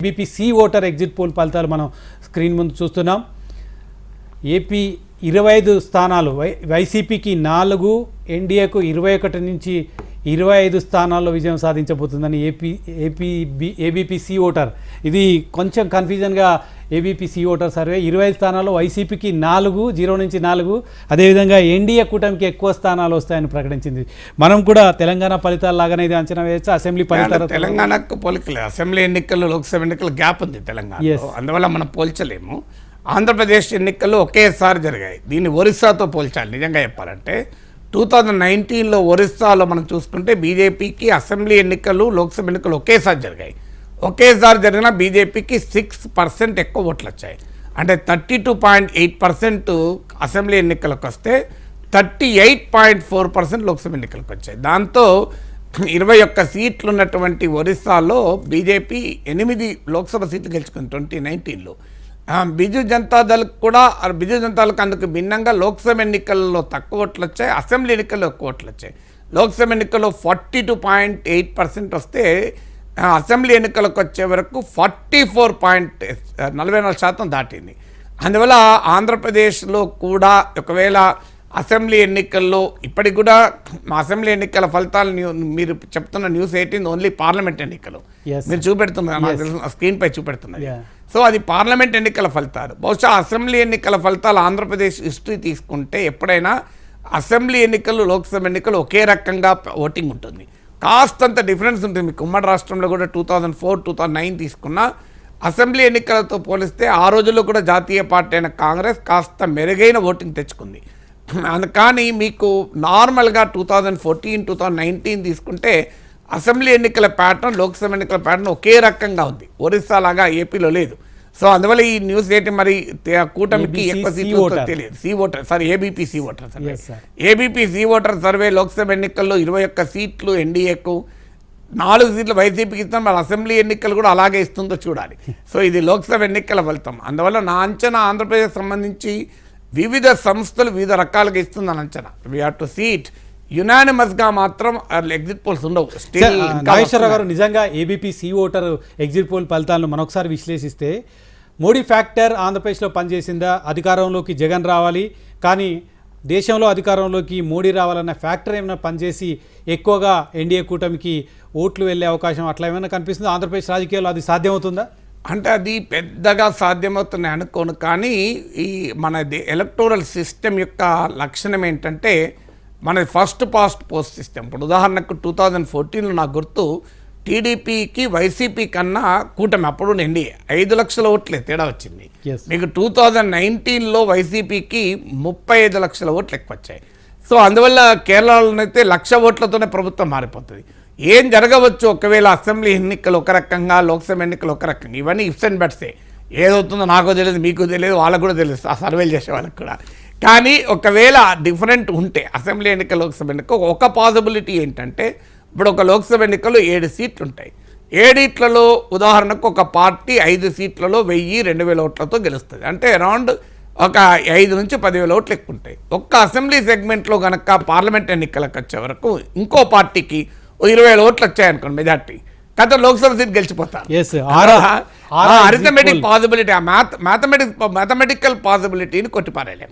ABP C voter exit poll ఫలితాలు మనం screen ముందు చూస్తున్నాం. ఏపీ 25 స్థానాలు, వైసీపీకి 4, ఎన్డీఏకు 21 నుంచి 25 స్థానాల్లో విజయం సాధించబోతుందని ఏబీపీ సి ఓటర్. ఇది కొంచెం కన్ఫ్యూజన్గా ఏబీపీ సి ఓటర్ సర్వే. 25 స్థానాల్లో వైసీపీకి 4, 0 నుంచి 4, అదేవిధంగా ఎన్డీఏ కూటమికి ఎక్కువ స్థానాలు వస్తాయని ప్రకటించింది. మనం కూడా తెలంగాణ ఫలితాలు లాగానే ఇది అంచనా వేయచ్చు. అసెంబ్లీ ఫలితాలు తెలంగాణకు పోలికలే, అసెంబ్లీ ఎన్నికల్లో లోక్సభ ఎన్నికల గ్యాప్ ఉంది తెలంగాణలో, అందువల్ల మనం పోల్చలేము. ఆంధ్రప్రదేశ్ ఎన్నికలు ఒకేసారి జరిగాయి. దీన్ని ఒరిస్సాతో పోల్చాలి. నిజంగా చెప్పాలంటే 2019లో ఒరిస్సాలో మనం చూసుకుంటే బీజేపీకి అసెంబ్లీ ఎన్నికలు లోక్సభ ఎన్నికలు ఒకేసారి జరిగాయి. ఒకేసారి జరిగిన బీజేపీకి 6% ఎక్కువ ఓట్లు వచ్చాయి. అంటే 32.8% అసెంబ్లీ ఎన్నికలకు వస్తే 38.4% లోక్సభ ఎన్నికలకు వచ్చాయి. దాంతో 21 సీట్లు ఉన్నటువంటి ఒరిస్సాలో బీజేపీ 8 లోక్సభ సీట్లు గెలుచుకుంది 2019లో. బిజు జనతాదళ్ కూడా, బిజు జనతాదళకు అందుకు భిన్నంగా లోక్సభ ఎన్నికల్లో తక్కువ ఓట్లు వచ్చాయి, అసెంబ్లీ ఎన్నికల్లో ఎక్కువ ఓట్లు వచ్చాయి. లోక్సభ ఎన్నికల్లో 42.8% వస్తే అసెంబ్లీ ఎన్నికలకు వచ్చే వరకు 44% దాటింది. అందువల్ల ఆంధ్రప్రదేశ్లో కూడా ఒకవేళ అసెంబ్లీ ఎన్నికల్లో ఇప్పటికి కూడా అసెంబ్లీ ఎన్నికల ఫలితాలు మీరు చెప్తున్న న్యూస్ 18 ఓన్లీ పార్లమెంట్ ఎన్నికలు మీరు చూపెడుతున్నారు, స్క్రీన్పై చూపెడుతున్నారు. సో అది పార్లమెంట్ ఎన్నికల ఫలితాలు. బహుశా అసెంబ్లీ ఎన్నికల ఫలితాలు ఆంధ్రప్రదేశ్ హిస్టరీ తీసుకుంటే ఎప్పుడైనా అసెంబ్లీ ఎన్నికలు లోక్సభ ఎన్నికలు ఒకే రకంగా ఓటింగ్ ఉంటుంది. కాస్తంత డిఫరెన్స్ ఉంటుంది. మీకు ఉమ్మడి రాష్ట్రంలో కూడా 2004, 2009 తీసుకున్న అసెంబ్లీ ఎన్నికలతో పోలిస్తే ఆ రోజుల్లో కూడా జాతీయ పార్టీ అయిన కాంగ్రెస్ కాస్త మెరుగైన ఓటింగ్ తెచ్చుకుంది. కానీ మీకు నార్మల్గా 2014, 2019 తీసుకుంటే అసెంబ్లీ ఎన్నికల ప్యాటర్న్ లోక్సభ ఎన్నికల ప్యాటర్న్ ఒకే రకంగా ఉంది. ఒరిస్సా లాగా ఏపీలో లేదు. సో అందువల్ల ఈ న్యూస్ ఏంటి మరి కూటమికి ఎక్కువ సీట్లు తెలియదు. ABP C voter survey. ABP C voter survey Lok Sabha ఎన్నికల్లో 21 సీట్లు ఎన్డీఏకు, 4 సీట్లు వైసీపీకి ఇస్తాం. మరి అసెంబ్లీ ఎన్నికలు కూడా అలాగే ఇస్తుందో చూడాలి. సో ఇది లోక్సభ ఎన్నికల ఫలితం. అందువల్ల నా అంచనా ఆంధ్రప్రదేశ్ సంబంధించి వివిధ సంస్థలు వివిధ రకాలుగా ఇస్తుందని అంచనా. We have to see it. యునానిమస్గా మాత్రం ఎగ్జిట్ పోల్స్ ఉండవు. నాగేశ్వరరావు గారు, నిజంగా ABP C voter exit poll ఫలితాలను మరొకసారి విశ్లేషిస్తే మోడీ ఫ్యాక్టర్ ఆంధ్రప్రదేశ్లో పనిచేసిందా? అధికారంలోకి జగన్ రావాలి, కానీ దేశంలో అధికారంలోకి మోడీ రావాలన్న ఫ్యాక్టర్ ఏమైనా పనిచేసి ఎక్కువగా ఎన్డీఏ కూటమికి ఓట్లు వెళ్ళే అవకాశం అట్లా ఏమైనా కనిపిస్తుందా? ఆంధ్రప్రదేశ్ రాజకీయాల్లో అది సాధ్యమవుతుందా? అంటే అది పెద్దగా సాధ్యమవుతున్నాయి అనుకోను. కానీ ఈ మన ఎలక్టోరల్ సిస్టమ్ యొక్క లక్షణం ఏంటంటే మనది ఫస్ట్ పాస్ట్ పోస్ట్ సిస్టమ్. ఇప్పుడు ఉదాహరణకు 2014లో నాకు గుర్తు టీడీపీకి వైసీపీ కన్నా కూటమి అప్పుడు ఎన్డీఏ 5 లక్షల ఓట్లే తేడా వచ్చింది. మీకు 2019లో వైసీపీకి 35 లక్షల ఓట్లు ఎక్కువ వచ్చాయి. సో అందువల్ల కేరళలోనైతే 1,00,000 ఓట్లతోనే ప్రభుత్వం మారిపోతుంది. ఏం జరగవచ్చు ఒకవేళ అసెంబ్లీ ఎన్నికలు ఒక రకంగా, లోక్సభ ఎన్నికలు ఒక రకంగా, ఇవన్నీ ఇఫ్స్ అండ్ బట్సే. ఏదవుతుందో నాకు తెలియదు, మీకు తెలియదు, వాళ్ళకు కూడా తెలియదు, ఆ సర్వేలు చేసే వాళ్ళకి కూడా. కానీ ఒకవేళ డిఫరెంట్ ఉంటే అసెంబ్లీ ఎన్నికలు లోక్సభ ఎన్నిక ఒక పాసిబిలిటీ ఏంటంటే ఇప్పుడు ఒక లోక్సభ ఎన్నికల్లో 7 సీట్లు ఉంటాయి. 7 ఉదాహరణకు ఒక పార్టీ 5 సీట్లలో 1000-2000 ఓట్లతో గెలుస్తుంది. అంటే అరౌండ్ ఒక 5 నుంచి 10,000 ఓట్లు ఎక్కువ ఉంటాయి. ఒక్క అసెంబ్లీ సెగ్మెంట్లో కనుక పార్లమెంట్ ఎన్నికలకు వచ్చే వరకు ఇంకో పార్టీకి 20,000 ఓట్లు వచ్చాయనుకోండి మెజార్టీ, కథ లోక్సభ సీట్ గెలిచిపోతారు. అరిథమెటిక్ పాసిబిలిటీ, మ్యాథమెటికల్ పాసిబిలిటీని కొట్టిపారేయలేము.